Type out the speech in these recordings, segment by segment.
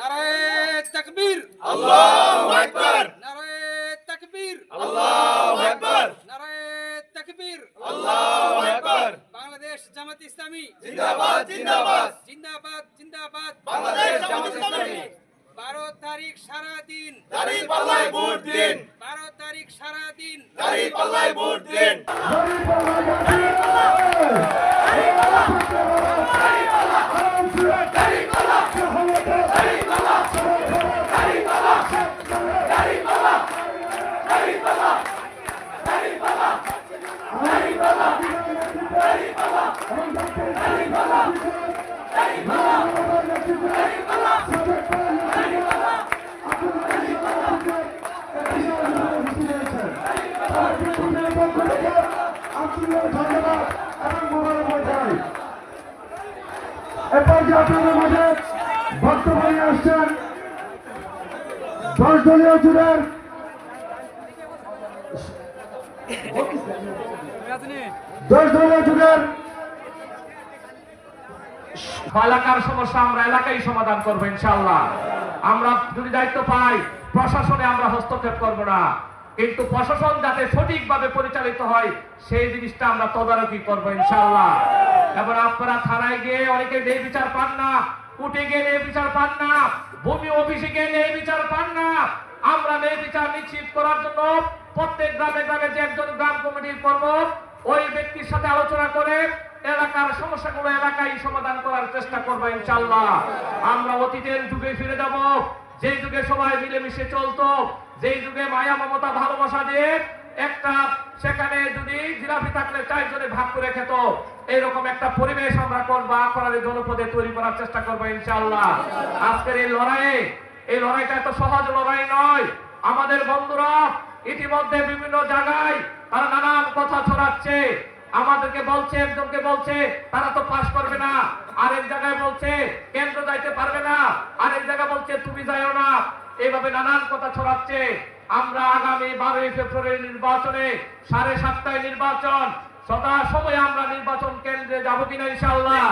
নারায়ে তাকবীর, আল্লাহু আকবার, নারায়ে তাকবীর, আল্লাহু আকবার, নারায়ে তাকবীর। আল্লাহু আকবার। বাংলাদেশ জামাত ইসলামী জিন্দাবাদ, জিন্দাবাদ। জিন্দাবাদ, জিন্দাবাদ। বাংলাদেশ জামাত ইসলামী। 12 তারিখ সারাদিন, দাঁড়িপাল্লায় ভোট দিন, 12 তারিখ সারাদিন। দাঁড়িপাল্লায় ভোট দিন। এরপর যে আপনাদের মাঝে বক্তব্য নিয়ে আসছেন 10 দলীয় জুড়ের এলাকার সমস্যা আমরা এলাকায় সমাধান করবো ইনশাআল্লাহ। আমরা যদি দায়িত্ব পাই প্রশাসনে আমরা হস্তক্ষেপ করব না, কিন্তু প্রশাসন যাতে সঠিকভাবে পরিচালিত হয় সেই জিনিসটা আমরা তদারকি করবো ইনশাআল্লাহ। এবার আপনারা থানায় গিয়ে অনেকে ন্যায় বিচার পান না, কোর্টে গিয়ে ন্যায় বিচার পান না, ভূমি অফিসে গিয়ে ন্যায় বিচার পান না। আমরা ন্যায় বিচার নিশ্চিত করার জন্য প্রত্যেক গ্রামে গ্রামে যে একজন গ্রাম কমিটির করব, ওই ব্যক্তির সাথে আলোচনা করে এলাকার সমস্যাগুলো এলাকায় সমাধান করার চেষ্টা করবো ইনশাআল্লাহ। আমরা অতীতের যুগে ফিরে যাব, যেই যুগে সবাই মিলেমিশে চলতো, যেই যুগে মায়া মমতা ভালোবাসা দিয়ে একটা সেখানে যদি জিলাপি থাকলে 4 জনে ভাগ করে খেত, এইরকম একটা পরিবেশ আমরা করবো করার জনপদে তৈরি করার চেষ্টা করবো ইনশাআল্লাহ। আজকের এই লড়াইটা এত সহজ লড়াই নয়। আমাদের বন্ধুরা ইতিমধ্যে বিভিন্ন জায়গায় তারা নানান কথা ছড়াচ্ছে, আমাদেরকে বলছে, একজনকে বলছে তারা তো পাস করবে না, আরেক জায়গায় বলছে কেন্দ্র যাইতে পারবে না, আরেক জায়গায় বলছে তুমি যাইও না, এইভাবে নানান কথা ছড়াচ্ছে। আমরা আগামী 12 ফেব্রুয়ারি নির্বাচনে 7:30টায় নির্বাচন, সদা সময় আমরা নির্বাচন কেন্দ্রে যাব কিনা ইনশাআল্লাহ।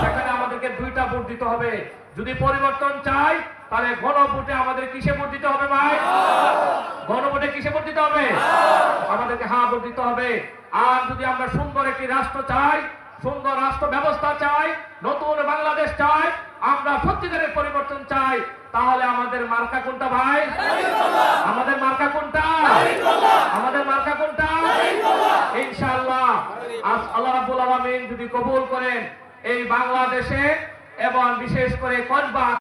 সেখানে আমাদেরকে 2টা ভোট দিতে হবে। যদি পরিবর্তন চাই তাহলে গণভোটে আমাদের কিসে ভোট দিতে হবে ভাই? গণভোটে কিসে ভোট দিতে হবে? আমাদেরকে হ্যাঁ ভোট দিতে হবে। আর যদি আমরা সুন্দর একটি রাষ্ট্র চাই, সুন্দর রাষ্ট্র ব্যবস্থা চাই, নতুন বাংলাদেশ চাই, আমরা সত্যিকারের পরিবর্তন চাই, তাহলে আমাদের মার্কা কোনটা ভাই? আমাদের মার্কা কোনটা? আমাদের মার্কা কোনটা? ইনশাআল্লাহ আল্লাহ রাব্বুল আলামিন যদি কবুল করেন এই বাংলাদেশে এবং বিশেষ করে কসবা